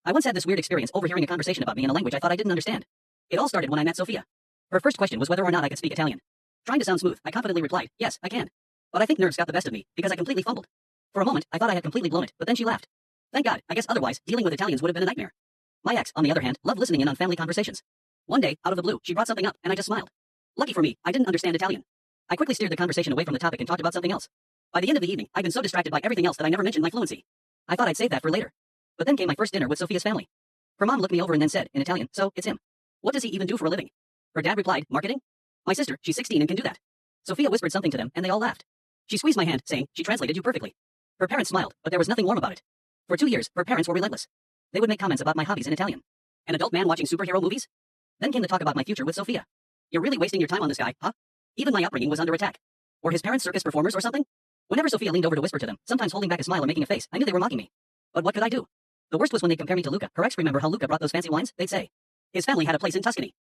I once had this weird experience overhearing a conversation about me in a language I thought I didn't understand. It all started when I met Sophia. Her first question was whether or not I could speak Italian. Trying to sound smooth, I confidently replied, yes, I can. But I think nerves got the best of me, because I completely fumbled. For a moment, I thought I had completely blown it, but then she laughed. Thank God, I guess otherwise, dealing with Italians would have been a nightmare. My ex, on the other hand, loved listening in on family conversations. One day, out of the blue, she brought something up, and I just smiled. Lucky for me, I didn't understand Italian. I quickly steered the conversation away from the topic and talked about something else. By the end of the evening, I'd been so distracted by everything else that I never mentioned my fluency. I thought I'd save that for later. But then came my first dinner with Sophia's family. Her mom looked me over and then said, in Italian, so, it's him. What does he even do for a living? Her dad replied, marketing? My sister, she's 16 and can do that. Sophia whispered something to them, and they all laughed. She squeezed my hand, saying, she translated you perfectly. Her parents smiled, but there was nothing warm about it. For 2 years, her parents were relentless. They would make comments about my hobbies in Italian. An adult man watching superhero movies? Then came the talk about my future with Sophia. You're really wasting your time on this guy, huh? Even my upbringing was under attack. Were his parents circus performers or something? Whenever Sophia leaned over to whisper to them, sometimes holding back a smile or making a face, I knew they were mocking me. But what could I do? The worst was when they compare me to Luca. Her ex, remember how Luca brought those fancy wines? They'd say. His family had a place in Tuscany.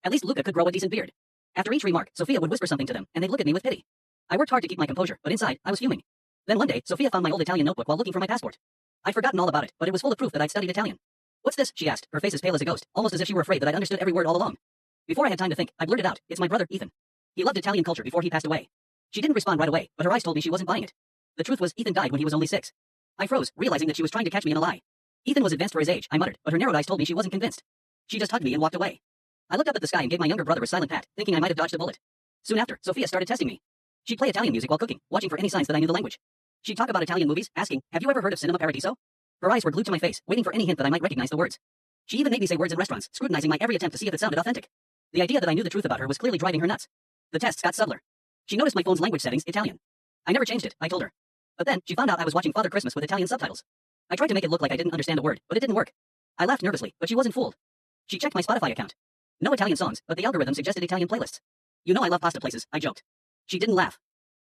At least Luca could grow a decent beard. After each remark, Sophia would whisper something to them, and they'd look at me with pity. I worked hard to keep my composure, but inside, I was fuming. Then one day, Sophia found my old Italian notebook while looking for my passport. I'd forgotten all about it, but it was full of proof that I'd studied Italian. What's this? She asked, her face as pale as a ghost, almost as if she were afraid that I'd understood every word all along. Before I had time to think, I blurted out, it's my brother, Ethan. He loved Italian culture before he passed away. She didn't respond right away, but her eyes told me she wasn't buying it. The truth was, Ethan died when he was only 6. I froze, realizing that she was trying to catch me in a lie. Ethan was advanced for his age, I muttered, but her narrowed eyes told me she wasn't convinced. She just hugged me and walked away. I looked up at the sky and gave my younger brother a silent pat, thinking I might have dodged a bullet. Soon after, Sophia started testing me. She'd play Italian music while cooking, watching for any signs that I knew the language. She'd talk about Italian movies, asking, have you ever heard of Cinema Paradiso? Her eyes were glued to my face, waiting for any hint that I might recognize the words. She even made me say words in restaurants, scrutinizing my every attempt to see if it sounded authentic. The idea that I knew the truth about her was clearly driving her nuts. The tests got subtler. She noticed my phone's language settings, Italian. I never changed it, I told her. But then, she found out I was watching Father Christmas with Italian subtitles. I tried to make it look like I didn't understand a word, but it didn't work. I laughed nervously, but she wasn't fooled. She checked my Spotify account. No Italian songs, but the algorithm suggested Italian playlists. You know I love pasta places, I joked. She didn't laugh.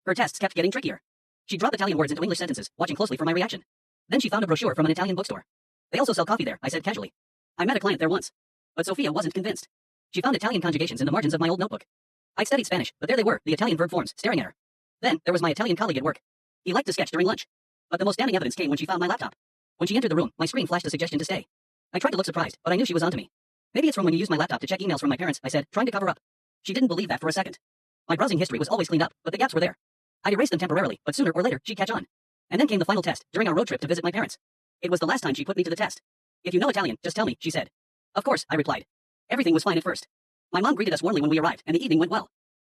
Her tests kept getting trickier. She dropped Italian words into English sentences, watching closely for my reaction. Then she found a brochure from an Italian bookstore. They also sell coffee there, I said casually. I met a client there once. But Sophia wasn't convinced. She found Italian conjugations in the margins of my old notebook. I'd studied Spanish, but there they were, the Italian verb forms, staring at her. Then, there was my Italian colleague at work. He liked to sketch during lunch. But the most damning evidence came when she found my laptop. When she entered the room, my screen flashed a suggestion to stay. I tried to look surprised, but I knew she was onto me. Maybe it's from when you used my laptop to check emails from my parents, I said, trying to cover up. She didn't believe that for a second. My browsing history was always cleaned up, but the gaps were there. I'd erased them temporarily, but sooner or later, she'd catch on. And then came the final test, during our road trip to visit my parents. It was the last time she put me to the test. If you know Italian, just tell me, she said. Of course, I replied. Everything was fine at first. My mom greeted us warmly when we arrived, and the evening went well.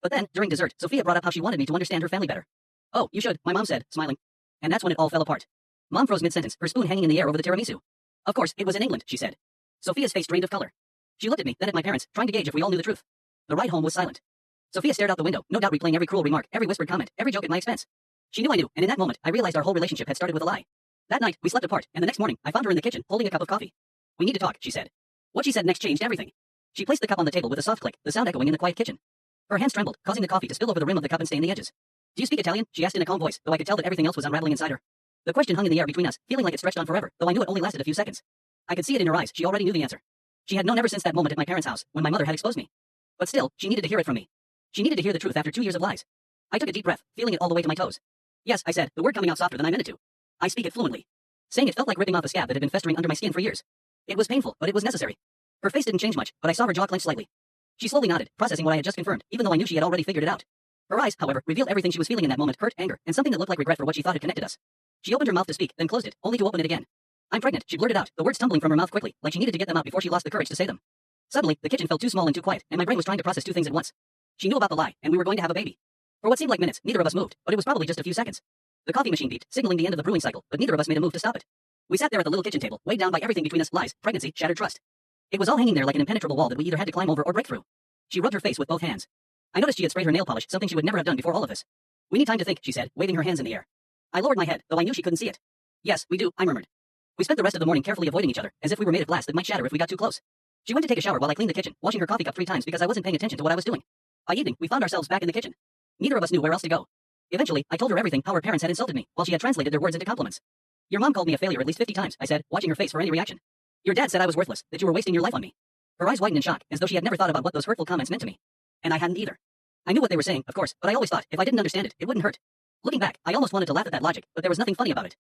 But then, during dessert, Sophia brought up how she wanted me to understand her family better. Oh, you should, my mom said, smiling. And that's when it all fell apart. Mom froze mid-sentence, her spoon hanging in the air over the tiramisu. Of course, it was in England, she said. Sophia's face drained of color. She looked at me, then at my parents, trying to gauge if we all knew the truth. The ride home was silent. Sophia stared out the window, no doubt replaying every cruel remark, every whispered comment, every joke at my expense. She knew I knew, and in that moment, I realized our whole relationship had started with a lie. That night, we slept apart, and the next morning, I found her in the kitchen, holding a cup of coffee. We need to talk, she said. What she said next changed everything. She placed the cup on the table with a soft click, the sound echoing in the quiet kitchen. Her hands trembled, causing the coffee to spill over the rim of the cup and stain the edges. Do you speak Italian? She asked in a calm voice, though I could tell that everything else was unraveling inside her. The question hung in the air between us, feeling like it stretched on forever, though I knew it only lasted a few seconds. I could see it in her eyes, she already knew the answer. She had known ever since that moment at my parents' house, when my mother had exposed me. But still, she needed to hear it from me. She needed to hear the truth after 2 years of lies. I took a deep breath, feeling it all the way to my toes. Yes, I said, the word coming out softer than I meant it to. I speak it fluently. Saying it felt like ripping off a scab that had been festering under my skin for years. It was painful, but it was necessary. Her face didn't change much, but I saw her jaw clench slightly. She slowly nodded, processing what I had just confirmed, even though I knew she had already figured it out. Her eyes, however, revealed everything she was feeling in that moment, hurt, anger, and something that looked like regret for what she thought had connected us. She opened her mouth to speak, then closed it, only to open it again. I'm pregnant, she blurted out, the words tumbling from her mouth quickly, like she needed to get them out before she lost the courage to say them. Suddenly, the kitchen felt too small and too quiet, and my brain was trying to process 2 things at once. She knew about the lie, and we were going to have a baby. For what seemed like minutes, neither of us moved, but it was probably just a few seconds. The coffee machine beeped, signaling the end of the brewing cycle, but neither of us made a move to stop it. We sat there at the little kitchen table, weighed down by everything between us, lies, pregnancy, shattered trust. It was all hanging there like an impenetrable wall that we either had to climb over or break through. She rubbed her face with both hands. I noticed she had sprayed her nail polish, something she would never have done before all of this. We need time to think, she said, waving her hands in the air. I lowered my head, though I knew she couldn't see it. Yes, we do, I murmured. We spent the rest of the morning carefully avoiding each other, as if we were made of glass that might shatter if we got too close. She went to take a shower while I cleaned the kitchen, washing her coffee cup 3 times because I wasn't paying attention to what I was doing. By evening, we found ourselves back in the kitchen. Neither of us knew where else to go. Eventually, I told her everything, how her parents had insulted me, while she had translated their words into compliments. Your mom called me a failure at least 50 times, I said, watching her face for any reaction. Your dad said I was worthless, that you were wasting your life on me. Her eyes widened in shock, as though she had never thought about what those hurtful comments meant to me. And I hadn't either. I knew what they were saying, of course, but I always thought, if I didn't understand it, it wouldn't hurt. Looking back, I almost wanted to laugh at that logic, but there was nothing funny about it.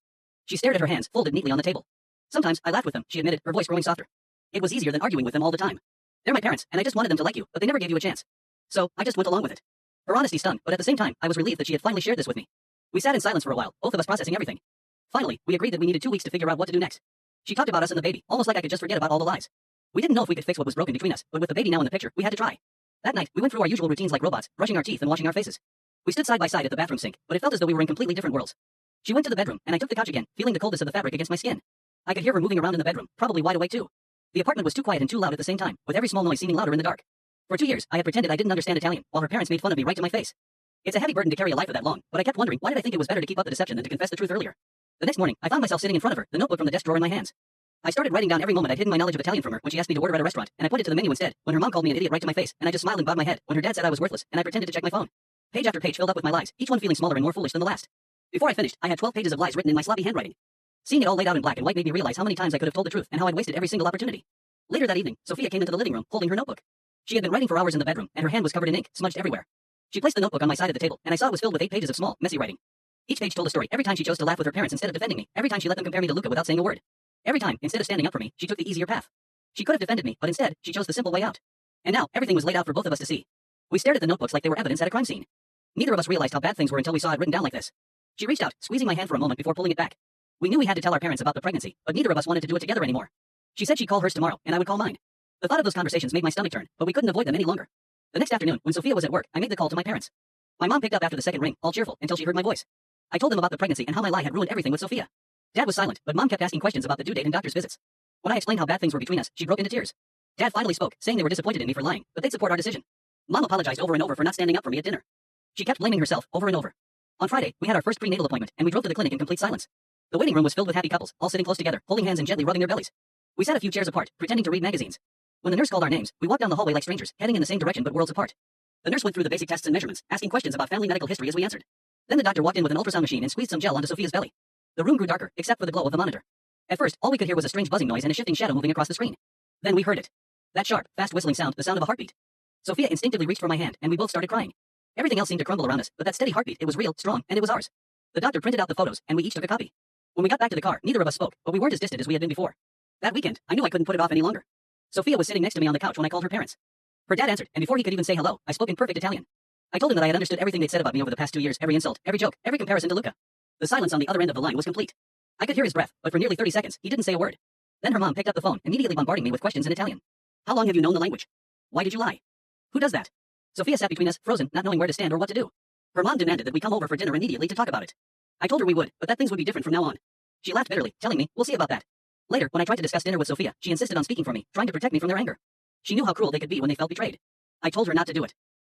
She stared at her hands, folded neatly on the table. Sometimes I laughed with them, she admitted, her voice growing softer. It was easier than arguing with them all the time. They're my parents, and I just wanted them to like you, but they never gave you a chance. So, I just went along with it. Her honesty stung, but at the same time, I was relieved that she had finally shared this with me. We sat in silence for a while, both of us processing everything. Finally, we agreed that we needed 2 weeks to figure out what to do next. She talked about us and the baby, almost like I could just forget about all the lies. We didn't know if we could fix what was broken between us, but with the baby now in the picture, we had to try. That night, we went through our usual routines like robots, brushing our teeth and washing our faces. We stood side by side at the bathroom sink, but it felt as though we were in completely different worlds. She went to the bedroom, and I took the couch again, feeling the coldness of the fabric against my skin. I could hear her moving around in the bedroom, probably wide awake too. The apartment was too quiet and too loud at the same time, with every small noise seeming louder in the dark. For 2 years, I had pretended I didn't understand Italian, while her parents made fun of me right to my face. It's a heavy burden to carry a life for that long, but I kept wondering, why did I think it was better to keep up the deception than to confess the truth earlier? The next morning, I found myself sitting in front of her, the notebook from the desk drawer in my hands. I started writing down every moment I'd hidden my knowledge of Italian from her when she asked me to order at a restaurant, and I pointed to the menu instead, when her mom called me an idiot right to my face, and I just smiled and bowed my head, when her dad said I was worthless, and I pretended to check my phone. Page after page filled up with my lies, each one feeling smaller and more foolish than the last. Before I finished, I had 12 pages of lies written in my sloppy handwriting. Seeing it all laid out in black and white made me realize how many times I could have told the truth and how I'd wasted every single opportunity. Later that evening, Sophia came into the living room, holding her notebook. She had been writing for hours in the bedroom, and her hand was covered in ink, smudged everywhere. She placed the notebook on my side of the table, and I saw it was filled with 8 pages of small, messy writing. Each page told a story every time she chose to laugh with her parents instead of defending me, every time she let them compare me to Luca without saying a word. Every time, instead of standing up for me, she took the easier path. She could have defended me, but instead, she chose the simple way out. And now, everything was laid out for both of us to see. We stared at the notebooks like they were evidence at a crime scene. Neither of us realized how bad things were until we saw it written down like this. She reached out, squeezing my hand for a moment before pulling it back. We knew we had to tell our parents about the pregnancy, but neither of us wanted to do it together anymore. She said she'd call hers tomorrow, and I would call mine. The thought of those conversations made my stomach turn, but we couldn't avoid them any longer. The next afternoon, when Sophia was at work, I made the call to my parents. My mom picked up after the second ring, all cheerful, until she heard my voice. I told them about the pregnancy and how my lie had ruined everything with Sophia. Dad was silent, but Mom kept asking questions about the due date and doctor's visits. When I explained how bad things were between us, she broke into tears. Dad finally spoke, saying they were disappointed in me for lying, but they'd support our decision. Mom apologized over and over for not standing up for me at dinner. She kept blaming herself over and over. On Friday, we had our first prenatal appointment, and we drove to the clinic in complete silence. The waiting room was filled with happy couples, all sitting close together, holding hands and gently rubbing their bellies. We sat a few chairs apart, pretending to read magazines. When the nurse called our names, we walked down the hallway like strangers, heading in the same direction but worlds apart. The nurse went through the basic tests and measurements, asking questions about family medical history as we answered. Then the doctor walked in with an ultrasound machine and squeezed some gel onto Sophia's belly. The room grew darker, except for the glow of the monitor. At first, all we could hear was a strange buzzing noise and a shifting shadow moving across the screen. Then we heard it. That sharp, fast whistling sound, the sound of a heartbeat. Sophia instinctively reached for my hand, and we both started crying. Everything else seemed to crumble around us, but that steady heartbeat, it was real, strong, and it was ours. The doctor printed out the photos, and we each took a copy. When we got back to the car, neither of us spoke, but we weren't as distant as we had been before. That weekend, I knew I couldn't put it off any longer. Sophia was sitting next to me on the couch when I called her parents. Her dad answered, and before he could even say hello, I spoke in perfect Italian. I told him that I had understood everything they'd said about me over the past 2 years, every insult, every joke, every comparison to Luca. The silence on the other end of the line was complete. I could hear his breath, but for nearly 30 seconds, he didn't say a word. Then her mom picked up the phone, immediately bombarding me with questions in Italian. How long have you known the language? Why did you lie? Who does that? Sophia sat between us, frozen, not knowing where to stand or what to do. Her mom demanded that we come over for dinner immediately to talk about it. I told her we would, but that things would be different from now on. She laughed bitterly, telling me, we'll see about that. Later, when I tried to discuss dinner with Sophia, she insisted on speaking for me, trying to protect me from their anger. She knew how cruel they could be when they felt betrayed. I told her not to do it.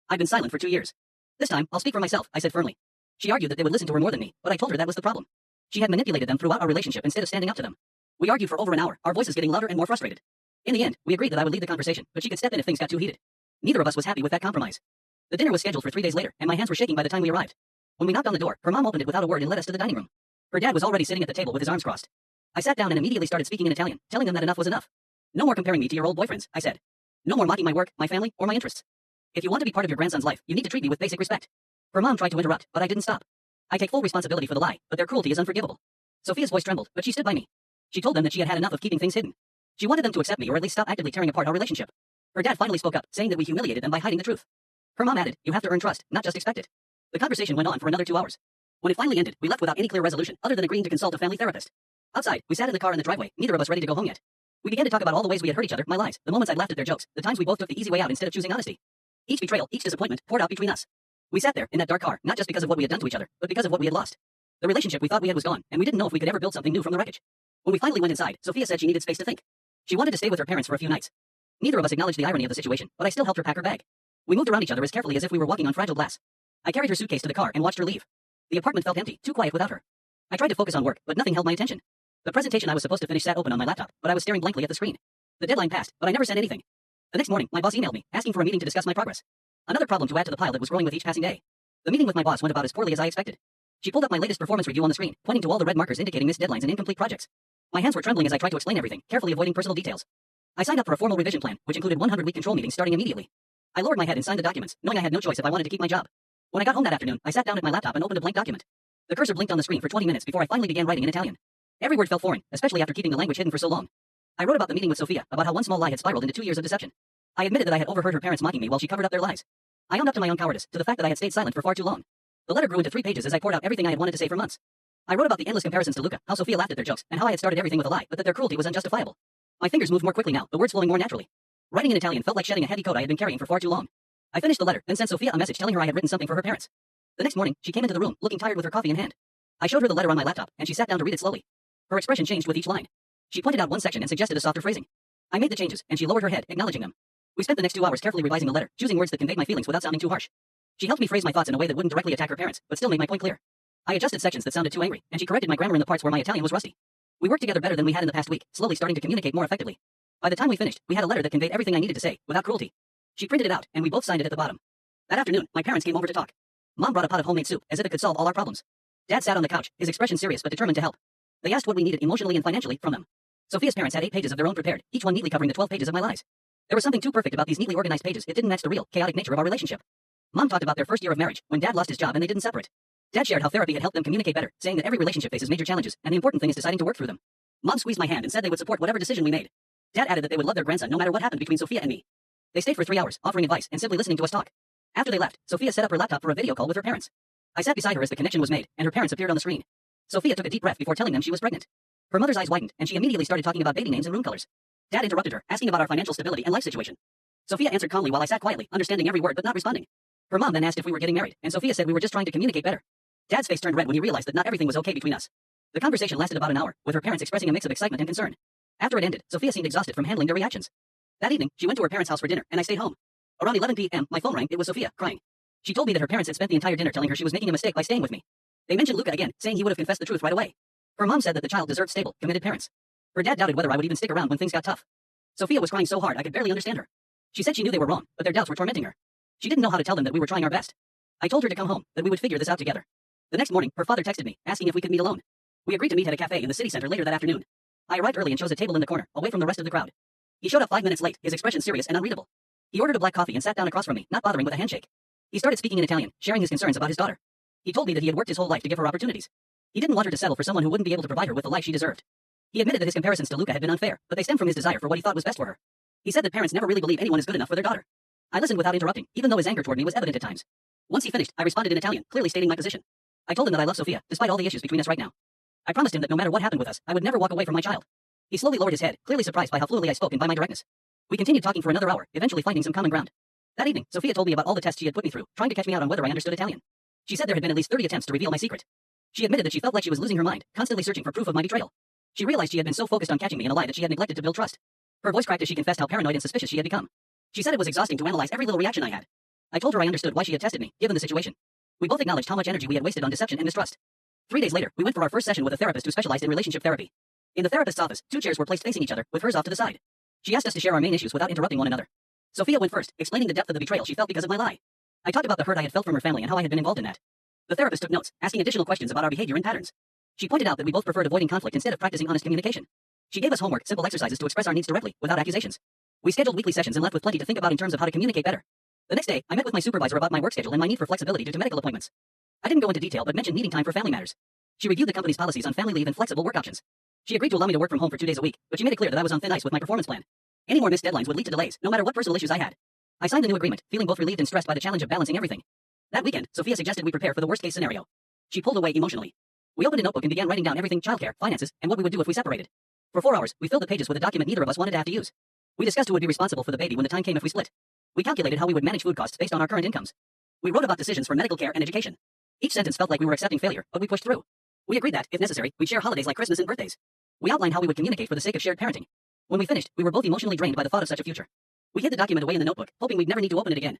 I've been silent for 2 years. This time, I'll speak for myself, I said firmly. She argued that they would listen to her more than me, but I told her that was the problem. She had manipulated them throughout our relationship instead of standing up to them. We argued for over an hour, our voices getting louder and more frustrated. In the end, we agreed that I would lead the conversation, but she could step in if things got too heated. Neither of us was happy with that compromise. The dinner was scheduled for 3 days later, and my hands were shaking by the time we arrived. When we knocked on the door, her mom opened it without a word and led us to the dining room. Her dad was already sitting at the table with his arms crossed. I sat down and immediately started speaking in Italian, telling them that enough was enough. No more comparing me to your old boyfriends, I said. No more mocking my work, my family, or my interests. If you want to be part of your grandson's life, you need to treat me with basic respect. Her mom tried to interrupt, but I didn't stop. I take full responsibility for the lie, but their cruelty is unforgivable. Sophia's voice trembled, but she stood by me. She told them that she had had enough of keeping things hidden. She wanted them to accept me or at least stop actively tearing apart our relationship. Her dad finally spoke up, saying that we humiliated them by hiding the truth. Her mom added, you have to earn trust, not just expect it. The conversation went on for another 2 hours. When it finally ended, we left without any clear resolution, other than agreeing to consult a family therapist. Outside, we sat in the car in the driveway, neither of us ready to go home yet. We began to talk about all the ways we had hurt each other, my lies, the moments I'd laughed at their jokes, the times we both took the easy way out instead of choosing honesty. Each betrayal, each disappointment, poured out between us. We sat there, in that dark car, not just because of what we had done to each other, but because of what we had lost. The relationship we thought we had was gone, and we didn't know if we could ever build something new from the wreckage. When we finally went inside, Sophia said she needed space to think. She wanted to stay with her parents for a few nights. Neither of us acknowledged the irony of the situation, but I still helped her pack her bag. We moved around each other as carefully as if we were walking on fragile glass. I carried her suitcase to the car and watched her leave. The apartment felt empty, too quiet without her. I tried to focus on work, but nothing held my attention. The presentation I was supposed to finish sat open on my laptop, but I was staring blankly at the screen. The deadline passed, but I never sent anything. The next morning, my boss emailed me, asking for a meeting to discuss my progress. Another problem to add to the pile that was growing with each passing day. The meeting with my boss went about as poorly as I expected. She pulled up my latest performance review on the screen, pointing to all the red markers indicating missed deadlines and incomplete projects. My hands were trembling as I tried to explain everything, carefully avoiding personal details. I signed up for a formal revision plan, which included 100-week control meetings starting immediately. I lowered my head and signed the documents, knowing I had no choice if I wanted to keep my job. When I got home that afternoon, I sat down at my laptop and opened a blank document. The cursor blinked on the screen for 20 minutes before I finally began writing in Italian. Every word felt foreign, especially after keeping the language hidden for so long. I wrote about the meeting with Sophia, about how one small lie had spiraled into 2 years of deception. I admitted that I had overheard her parents mocking me while she covered up their lies. I owned up to my own cowardice, to the fact that I had stayed silent for far too long. The letter grew into 3 pages as I poured out everything I had wanted to say for months. I wrote about the endless comparisons to Luca, how Sophia laughed at their jokes, and how I had started everything with a lie, but that their cruelty was unjustifiable. My fingers moved more quickly now, the words flowing more naturally. Writing in Italian felt like shedding a heavy coat I had been carrying for far too long. I finished the letter, then sent Sophia a message telling her I had written something for her parents. The next morning, she came into the room, looking tired with her coffee in hand. I showed her the letter on my laptop, and she sat down to read it slowly. Her expression changed with each line. She pointed out one section and suggested a softer phrasing. I made the changes, and she lowered her head, acknowledging them. We spent the next 2 hours carefully revising the letter, choosing words that conveyed my feelings without sounding too harsh. She helped me phrase my thoughts in a way that wouldn't directly attack her parents, but still made my point clear. I adjusted sections that sounded too angry, and she corrected my grammar in the parts where my Italian was rusty. We worked together better than we had in the past week, slowly starting to communicate more effectively. By the time we finished, we had a letter that conveyed everything I needed to say, without cruelty. She printed it out, and we both signed it at the bottom. That afternoon, my parents came over to talk. Mom brought a pot of homemade soup, as if it could solve all our problems. Dad sat on the couch, his expression serious but determined to help. They asked what we needed emotionally and financially from them. Sophia's parents had 8 pages of their own prepared, each one neatly covering the 12 pages of my lies. There was something too perfect about these neatly organized pages, it didn't match the real, chaotic nature of our relationship. Mom talked about their first year of marriage, when Dad lost his job and they didn't separate. Dad shared how therapy had helped them communicate better, saying that every relationship faces major challenges, and the important thing is deciding to work through them. Mom squeezed my hand and said they would support whatever decision we made. Dad added that they would love their grandson no matter what happened between Sophia and me. They stayed for 3 hours, offering advice and simply listening to us talk. After they left, Sophia set up her laptop for a video call with her parents. I sat beside her as the connection was made, and her parents appeared on the screen. Sophia took a deep breath before telling them she was pregnant. Her mother's eyes widened, and she immediately started talking about baby names and room colors. Dad interrupted her, asking about our financial stability and life situation. Sophia answered calmly while I sat quietly, understanding every word but not responding. Her mom then asked if we were getting married, and Sophia said we were just trying to communicate better. Dad's face turned red when he realized that not everything was okay between us. The conversation lasted about an hour, with her parents expressing a mix of excitement and concern. After it ended, Sophia seemed exhausted from handling their reactions. That evening, she went to her parents' house for dinner, and I stayed home. Around 11 p.m., my phone rang. It was Sophia, crying. She told me that her parents had spent the entire dinner telling her she was making a mistake by staying with me. They mentioned Luca again, saying he would have confessed the truth right away. Her mom said that the child deserved stable, committed parents. Her dad doubted whether I would even stick around when things got tough. Sophia was crying so hard I could barely understand her. She said she knew they were wrong, but their doubts were tormenting her. She didn't know how to tell them that we were trying our best. I told her to come home, that we would figure this out together. The next morning, her father texted me, asking if we could meet alone. We agreed to meet at a cafe in the city center later that afternoon. I arrived early and chose a table in the corner, away from the rest of the crowd. He showed up 5 minutes late, his expression serious and unreadable. He ordered a black coffee and sat down across from me, not bothering with a handshake. He started speaking in Italian, sharing his concerns about his daughter. He told me that he had worked his whole life to give her opportunities. He didn't want her to settle for someone who wouldn't be able to provide her with the life she deserved. He admitted that his comparisons to Luca had been unfair, but they stemmed from his desire for what he thought was best for her. He said that parents never really believe anyone is good enough for their daughter. I listened without interrupting, even though his anger toward me was evident at times. Once he finished, I responded in Italian, clearly stating my position. I told him that I love Sophia, despite all the issues between us right now. I promised him that no matter what happened with us, I would never walk away from my child. He slowly lowered his head, clearly surprised by how fluently I spoke and by my directness. We continued talking for another hour, eventually finding some common ground. That evening, Sophia told me about all the tests she had put me through, trying to catch me out on whether I understood Italian. She said there had been at least 30 attempts to reveal my secret. She admitted that she felt like she was losing her mind, constantly searching for proof of my betrayal. She realized she had been so focused on catching me in a lie that she had neglected to build trust. Her voice cracked as she confessed how paranoid and suspicious she had become. She said it was exhausting to analyze every little reaction I had. I told her I understood why she had tested me, given the situation. We both acknowledged how much energy we had wasted on deception and mistrust. 3 days later, we went for our first session with a therapist who specialized in relationship therapy. In the therapist's office, 2 chairs were placed facing each other, with hers off to the side. She asked us to share our main issues without interrupting one another. Sophia went first, explaining the depth of the betrayal she felt because of my lie. I talked about the hurt I had felt from her family and how I had been involved in that. The therapist took notes, asking additional questions about our behavior and patterns. She pointed out that we both preferred avoiding conflict instead of practicing honest communication. She gave us homework, simple exercises to express our needs directly, without accusations. We scheduled weekly sessions and left with plenty to think about in terms of how to communicate better. The next day, I met with my supervisor about my work schedule and my need for flexibility due to medical appointments. I didn't go into detail but mentioned needing time for family matters. She reviewed the company's policies on family leave and flexible work options. She agreed to allow me to work from home for 2 days a week, but she made it clear that I was on thin ice with my performance plan. Any more missed deadlines would lead to delays, no matter what personal issues I had. I signed the new agreement, feeling both relieved and stressed by the challenge of balancing everything. That weekend, Sophia suggested we prepare for the worst-case scenario. She pulled away emotionally. We opened a notebook and began writing down everything: childcare, finances, and what we would do if we separated. For 4 hours, we filled the pages with a document neither of us wanted to have to use. We discussed who would be responsible for the baby when the time came if we split. We calculated how we would manage food costs based on our current incomes. We wrote about decisions for medical care and education. Each sentence felt like we were accepting failure, but we pushed through. We agreed that, if necessary, we'd share holidays like Christmas and birthdays. We outlined how we would communicate for the sake of shared parenting. When we finished, we were both emotionally drained by the thought of such a future. We hid the document away in the notebook, hoping we'd never need to open it again.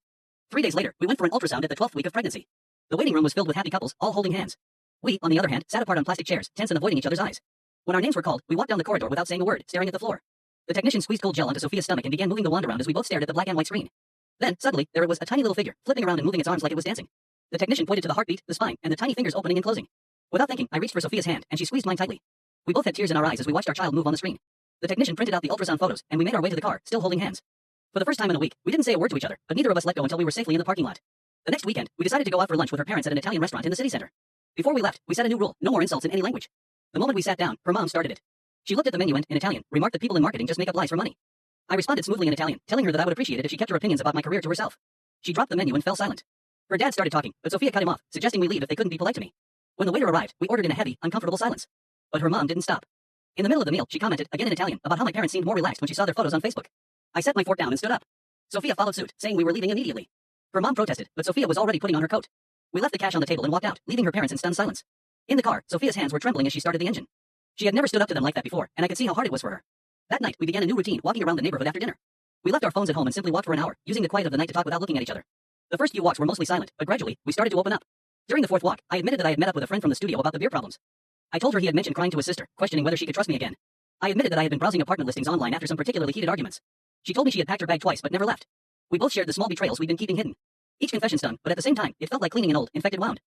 3 days later, we went for an ultrasound at the 12th week of pregnancy. The waiting room was filled with happy couples, all holding hands. We, on the other hand, sat apart on plastic chairs, tense and avoiding each other's eyes. When our names were called, we walked down the corridor without saying a word, staring at the floor. The technician squeezed cold gel onto Sophia's stomach and began moving the wand around as we both stared at the black and white screen. Then, suddenly, there it was, a tiny little figure, flipping around and moving its arms like it was dancing. The technician pointed to the heartbeat, the spine, and the tiny fingers opening and closing. Without thinking, I reached for Sophia's hand, and she squeezed mine tightly. We both had tears in our eyes as we watched our child move on the screen. The technician printed out the ultrasound photos, and we made our way to the car, still holding hands. For the first time in a week, we didn't say a word to each other, but neither of us let go until we were safely in the parking lot. The next weekend, we decided to go out for lunch with her parents at an Italian restaurant in the city center. Before we left, we set a new rule: no more insults in any language. The moment we sat down, her mom started it. She looked at the menu and, in Italian, remarked that people in marketing just make up lies for money. I responded smoothly in Italian, telling her that I would appreciate it if she kept her opinions about my career to herself. She dropped the menu and fell silent. Her dad started talking, but Sophia cut him off, suggesting we leave if they couldn't be polite to me. When the waiter arrived, we ordered in a heavy, uncomfortable silence. But her mom didn't stop. In the middle of the meal, she commented, again in Italian, about how my parents seemed more relaxed when she saw their photos on Facebook. I set my fork down and stood up. Sophia followed suit, saying we were leaving immediately. Her mom protested, but Sophia was already putting on her coat. We left the cash on the table and walked out, leaving her parents in stunned silence. In the car, Sophia's hands were trembling as she started the engine. She had never stood up to them like that before, and I could see how hard it was for her. That night, we began a new routine, walking around the neighborhood after dinner. We left our phones at home and simply walked for an hour, using the quiet of the night to talk without looking at each other. The first few walks were mostly silent, but gradually, we started to open up. During the fourth walk, I admitted that I had met up with a friend from the studio about the beer problems. I told her he had mentioned crying to his sister, questioning whether she could trust me again. I admitted that I had been browsing apartment listings online after some particularly heated arguments. She told me she had packed her bag twice but never left. We both shared the small betrayals we'd been keeping hidden. Each confession stung, but at the same time, it felt like cleaning an old, infected wound.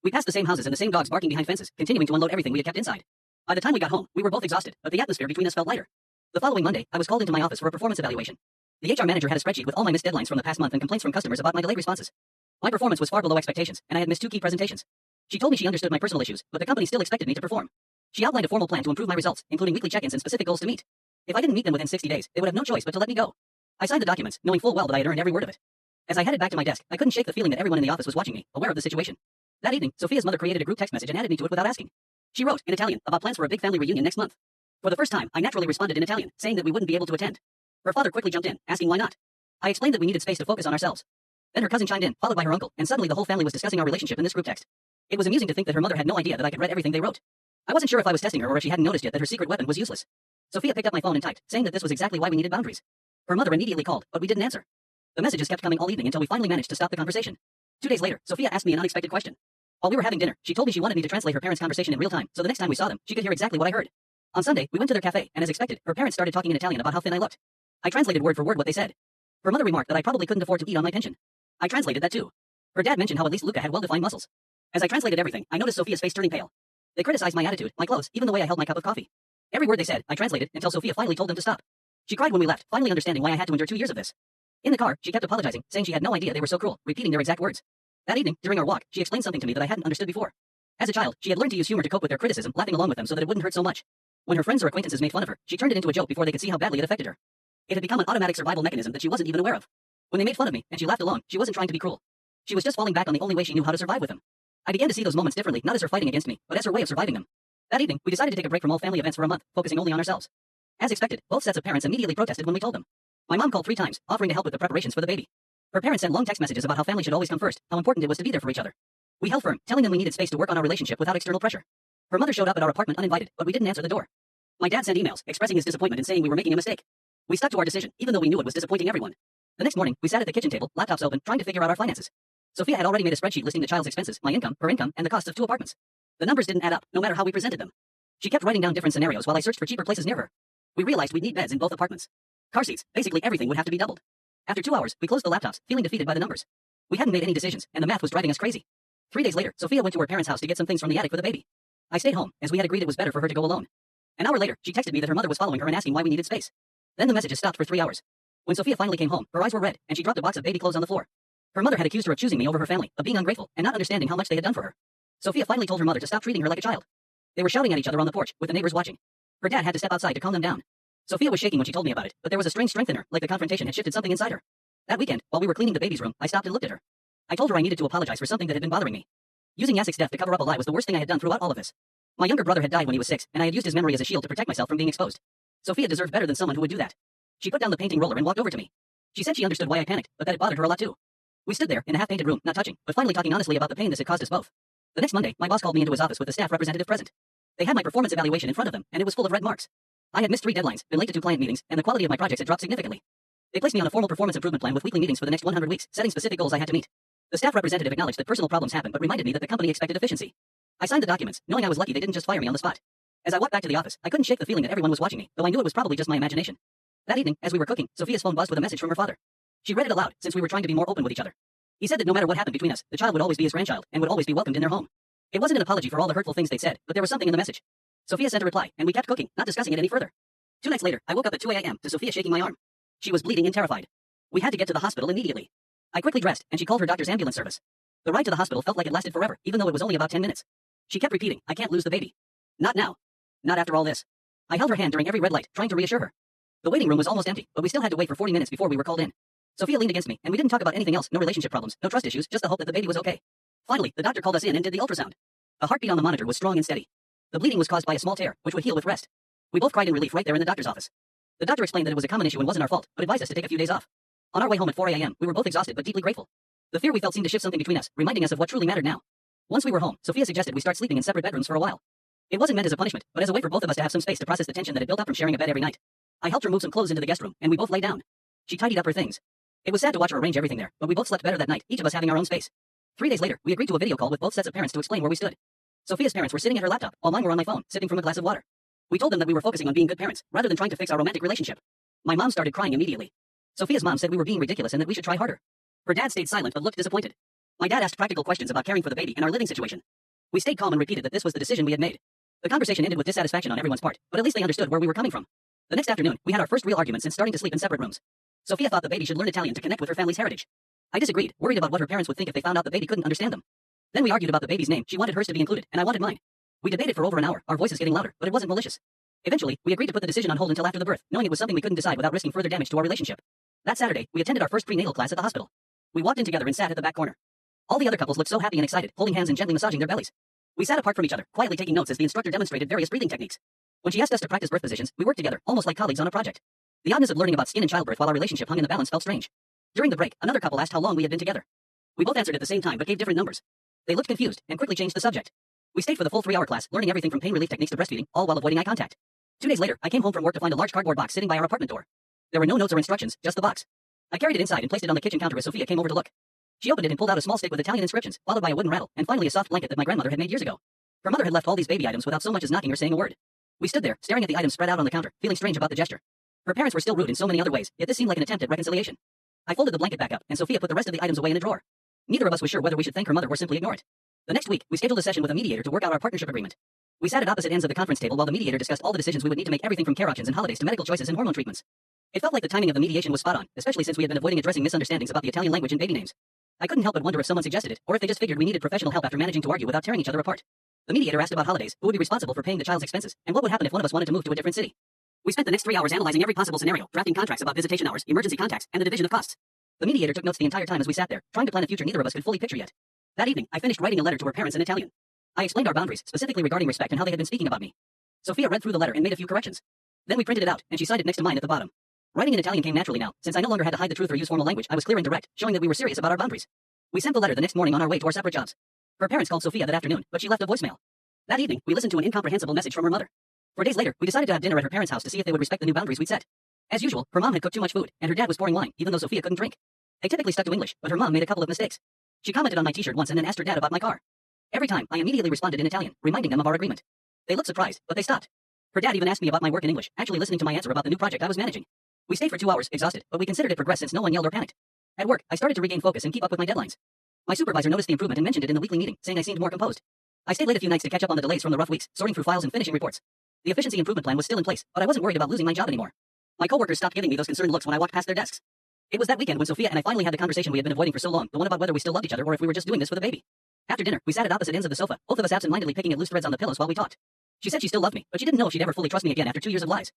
We passed the same houses and the same dogs barking behind fences, continuing to unload everything we had kept inside. By the time we got home, we were both exhausted, but the atmosphere between us felt lighter. The following Monday, I was called into my office for a performance evaluation. The HR manager had a spreadsheet with all my missed deadlines from the past month and complaints from customers about my delayed responses. My performance was far below expectations, and I had missed 2 key presentations. She told me she understood my personal issues, but the company still expected me to perform. She outlined a formal plan to improve my results, including weekly check-ins and specific goals to meet. If I didn't meet them within 60 days, they would have no choice but to let me go. I signed the documents, knowing full well that I had earned every word of it. As I headed back to my desk, I couldn't shake the feeling that everyone in the office was watching me, aware of the situation. That evening, Sophia's mother created a group text message and added me to it without asking. She wrote, in Italian, about plans for a big family reunion next month. For the first time, I naturally responded in Italian, saying that we wouldn't be able to attend. Her father quickly jumped in, asking why not. I explained that we needed space to focus on ourselves. Then her cousin chimed in, followed by her uncle, and suddenly the whole family was discussing our relationship in this group text. It was amusing to think that her mother had no idea that I could read everything they wrote. I wasn't sure if I was testing her or if she hadn't noticed yet that her secret weapon was useless. Sophia picked up my phone and typed, saying that this was exactly why we needed boundaries. Her mother immediately called, but we didn't answer. The messages kept coming all evening until we finally managed to stop the conversation. 2 days later, Sophia asked me an unexpected question. While we were having dinner, she told me she wanted me to translate her parents' conversation in real time, so the next time we saw them, she could hear exactly what I heard. On Sunday, we went to their cafe, and as expected, her parents started talking in Italian about how thin I looked. I translated word for word what they said. Her mother remarked that I probably couldn't afford to eat on my pension. I translated that too. Her dad mentioned how at least Luca had well-defined muscles. As I translated everything, I noticed Sophia's face turning pale. They criticized my attitude, my clothes, even the way I held my cup of coffee. Every word they said, I translated, until Sophia finally told them to stop. She cried when we left, finally understanding why I had to endure 2 years of this. In the car, she kept apologizing, saying she had no idea they were so cruel, repeating their exact words. That evening, during our walk, she explained something to me that I hadn't understood before. As a child, she had learned to use humor to cope with their criticism, laughing along with them so that it wouldn't hurt so much. When her friends or acquaintances made fun of her, she turned it into a joke before they could see how badly it affected her. It had become an automatic survival mechanism that she wasn't even aware of. When they made fun of me, and she laughed along, she wasn't trying to be cruel. She was just falling back on the only way she knew how to survive with them. I began to see those moments differently, not as her fighting against me, but as her way of surviving them. That evening, we decided to take a break from all family events for a month, focusing only on ourselves. As expected, both sets of parents immediately protested when we told them. My mom called 3 times, offering to help with the preparations for the baby. Her parents sent long text messages about how family should always come first, how important it was to be there for each other. We held firm, telling them we needed space to work on our relationship without external pressure. Her mother showed up at our apartment uninvited, but we didn't answer the door. My dad sent emails, expressing his disappointment and saying we were making a mistake. We stuck to our decision, even though we knew it was disappointing everyone. The next morning, we sat at the kitchen table, laptops open, trying to figure out our finances. Sophia had already made a spreadsheet listing the child's expenses, my income, her income, and the costs of 2 apartments. The numbers didn't add up, no matter how we presented them. She kept writing down different scenarios while I searched for cheaper places near her. We realized we'd need beds in both apartments. Car seats, basically everything would have to be doubled. After 2 hours, we closed the laptops, feeling defeated by the numbers. We hadn't made any decisions, and the math was driving us crazy. 3 days later, Sophia went to her parents' house to get some things from the attic for the baby. I stayed home, as we had agreed it was better for her to go alone. An hour later, she texted me that her mother was following her and asking why we needed space. Then the messages stopped for 3 hours. When Sophia finally came home, her eyes were red, and she dropped a box of baby clothes on the floor. Her mother had accused her of choosing me over her family, of being ungrateful, and not understanding how much they had done for her. Sophia finally told her mother to stop treating her like a child. They were shouting at each other on the porch, with the neighbors watching. Her dad had to step outside to calm them down. Sophia was shaking when she told me about it, but there was a strange strength in her, like the confrontation had shifted something inside her. That weekend, while we were cleaning the baby's room, I stopped and looked at her. I told her I needed to apologize for something that had been bothering me. Using Yasek's death to cover up a lie was the worst thing I had done throughout all of this. My younger brother had died when he was 6, and I had used his memory as a shield to protect myself from being exposed. Sophia deserved better than someone who would do that. She put down the painting roller and walked over to me. She said she understood why I panicked, but that it bothered her a lot too. We stood there, in a half-painted room, not touching, but finally talking honestly about the pain this had caused us both. The next Monday, my boss called me into his office with the staff representative present. They had my performance evaluation in front of them, and it was full of red marks. I had missed 3 deadlines, been late to 2 client meetings, and the quality of my projects had dropped significantly. They placed me on a formal performance improvement plan with weekly meetings for the next 100 weeks, setting specific goals I had to meet. The staff representative acknowledged that personal problems happen, but reminded me that the company expected efficiency. I signed the documents, knowing I was lucky they didn't just fire me on the spot. As I walked back to the office, I couldn't shake the feeling that everyone was watching me, though I knew it was probably just my imagination. That evening, as we were cooking, Sophia's phone buzzed with a message from her father. She read it aloud, since we were trying to be more open with each other. He said that no matter what happened between us, the child would always be his grandchild, and would always be welcomed in their home. It wasn't an apology for all the hurtful things they'd said, but there was something in the message. Sophia sent a reply, and we kept cooking, not discussing it any further. 2 nights later, I woke up at 2 a.m. to Sophia shaking my arm. She was bleeding and terrified. We had to get to the hospital immediately. I quickly dressed, and she called her doctor's ambulance service. The ride to the hospital felt like it lasted forever, even though it was only about 10 minutes. She kept repeating, "I can't lose the baby." Not now. Not after all this. I held her hand during every red light, trying to reassure her. The waiting room was almost empty, but we still had to wait for 40 minutes before we were called in. Sophia leaned against me, and we didn't talk about anything else, no relationship problems, no trust issues, just the hope that the baby was okay. Finally, the doctor called us in and did the ultrasound. The heartbeat on the monitor was strong and steady. The bleeding was caused by a small tear, which would heal with rest. We both cried in relief right there in the doctor's office. The doctor explained that it was a common issue and wasn't our fault, but advised us to take a few days off. On our way home at 4 a.m., we were both exhausted but deeply grateful. The fear we felt seemed to shift something between us, reminding us of what truly mattered now. Once we were home, Sophia suggested we start sleeping in separate bedrooms for a while. It wasn't meant as a punishment, but as a way for both of us to have some space to process the tension that had built up from sharing a bed every night. I helped her move some clothes into the guest room, and we both lay down. She tidied up her things. It was sad to watch her arrange everything there, but we both slept better that night, each of us having our own space. 3 days later, we agreed to a video call with both sets of parents to explain where we stood. Sophia's parents were sitting at her laptop, while mine were on my phone, sipping from a glass of water. We told them that we were focusing on being good parents, rather than trying to fix our romantic relationship. My mom started crying immediately. Sophia's mom said we were being ridiculous and that we should try harder. Her dad stayed silent but looked disappointed. My dad asked practical questions about caring for the baby and our living situation. We stayed calm and repeated that this was the decision we had made. The conversation ended with dissatisfaction on everyone's part, but at least they understood where we were coming from. The next afternoon, we had our first real argument since starting to sleep in separate rooms. Sophia thought the baby should learn Italian to connect with her family's heritage. I disagreed, worried about what her parents would think if they found out the baby couldn't understand them. Then we argued about the baby's name. She wanted hers to be included, and I wanted mine. We debated for over an hour, our voices getting louder, but it wasn't malicious. Eventually, we agreed to put the decision on hold until after the birth, knowing it was something we couldn't decide without risking further damage to our relationship. That Saturday, we attended our first prenatal class at the hospital. We walked in together and sat at the back corner. All the other couples looked so happy and excited, holding hands and gently massaging their bellies. We sat apart from each other, quietly taking notes as the instructor demonstrated various breathing techniques. When she asked us to practice birth positions, we worked together, almost like colleagues on a project. The oddness of learning about skin and childbirth while our relationship hung in the balance felt strange. During the break, another couple asked how long we had been together. We both answered at the same time but gave different numbers. They looked confused and quickly changed the subject. We stayed for the full 3-hour class, learning everything from pain relief techniques to breastfeeding, all while avoiding eye contact. 2 days later, I came home from work to find a large cardboard box sitting by our apartment door. There were no notes or instructions, just the box. I carried it inside and placed it on the kitchen counter as Sophia came over to look. She opened it and pulled out a small stick with Italian inscriptions, followed by a wooden rattle, and finally a soft blanket that my grandmother had made years ago. Her mother had left all these baby items without so much as knocking or saying a word. We stood there, staring at the items spread out on the counter, feeling strange about the gesture. Her parents were still rude in so many other ways, yet this seemed like an attempt at reconciliation. I folded the blanket back up, and Sophia put the rest of the items away in a drawer. Neither of us was sure whether we should thank her mother or simply ignore it. The next week, we scheduled a session with a mediator to work out our partnership agreement. We sat at opposite ends of the conference table while the mediator discussed all the decisions we would need to make, everything from care options and holidays to medical choices and hormone treatments. It felt like the timing of the mediation was spot on, especially since we had been avoiding addressing misunderstandings about the Italian language and baby names. I couldn't help but wonder if someone suggested it, or if they just figured we needed professional help after managing to argue without tearing each other apart. The mediator asked about holidays, who would be responsible for paying the child's expenses, and what would happen if one of us wanted to move to a different city. We spent the next 3 hours analyzing every possible scenario, drafting contracts about visitation hours, emergency contacts, and the division of costs. The mediator took notes the entire time as we sat there, trying to plan a future neither of us could fully picture yet. That evening, I finished writing a letter to her parents in Italian. I explained our boundaries, specifically regarding respect and how they had been speaking about me. Sophia read through the letter and made a few corrections. Then we printed it out, and she signed it next to mine at the bottom. Writing in Italian came naturally now, since I no longer had to hide the truth or use formal language. I was clear and direct, showing that we were serious about our boundaries. We sent the letter the next morning on our way to our separate jobs. Her parents called Sophia that afternoon, but she left a voicemail. That evening, we listened to an incomprehensible message from her mother. 4 days later, we decided to have dinner at her parents' house to see if they would respect the new boundaries we'd set. As usual, her mom had cooked too much food, and her dad was pouring wine, even though Sophia couldn't drink. They typically stuck to English, but her mom made a couple of mistakes. She commented on my t-shirt once and then asked her dad about my car. Every time, I immediately responded in Italian, reminding them of our agreement. They looked surprised, but they stopped. Her dad even asked me about my work in English, actually listening to my answer about the new project I was managing. We stayed for 2 hours, exhausted, but we considered it progress since no one yelled or panicked. At work, I started to regain focus and keep up with my deadlines. My supervisor noticed the improvement and mentioned it in the weekly meeting, saying I seemed more composed. I stayed late a few nights to catch up on the delays from the rough weeks, sorting through files and finishing reports. The efficiency improvement plan was still in place, but I wasn't worried about losing my job anymore. My coworkers stopped giving me those concerned looks when I walked past their desks. It was that weekend when Sophia and I finally had the conversation we had been avoiding for so long, the one about whether we still loved each other or if we were just doing this for the baby. After dinner, we sat at opposite ends of the sofa, both of us absent-mindedly picking at loose threads on the pillows while we talked. She said she still loved me, but she didn't know if she'd ever fully trust me again after 2 years of lies.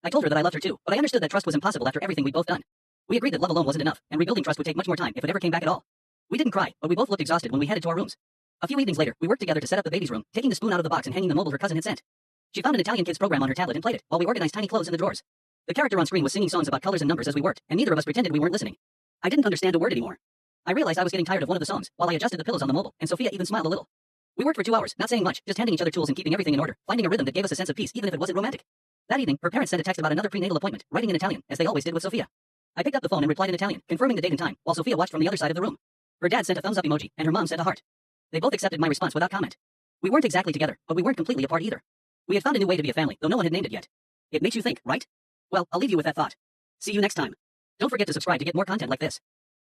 I told her that I loved her too, but I understood that trust was impossible after everything we'd both done. We agreed that love alone wasn't enough, and rebuilding trust would take much more time if it ever came back at all. We didn't cry, but we both looked exhausted when we headed to our rooms. A few evenings later, we worked together to set up the baby's room, taking the spoon out of the box and hanging the mobile her cousin had sent. She found an Italian kids program on her tablet and played it, while we organized tiny clothes in the drawers. The character on screen was singing songs about colors and numbers as we worked, and neither of us pretended we weren't listening. I didn't understand a word anymore. I realized I was getting tired of one of the songs, while I adjusted the pillows on the mobile, and Sophia even smiled a little. We worked for 2 hours, not saying much, just handing each other tools and keeping everything in order, finding a rhythm that gave us a sense of peace even if it wasn't romantic. That evening, her parents sent a text about another prenatal appointment, writing in Italian, as they always did with Sophia. I picked up the phone and replied in Italian, confirming the date and time, while Sophia watched from the other side of the room. Her dad sent a thumbs up emoji, and her mom sent a heart. They both accepted my response without comment. We weren't exactly together, but we weren't completely apart either. We had found a new way to be a family, though no one had named it yet. It makes you think, right? Well, I'll leave you with that thought. See you next time. Don't forget to subscribe to get more content like this.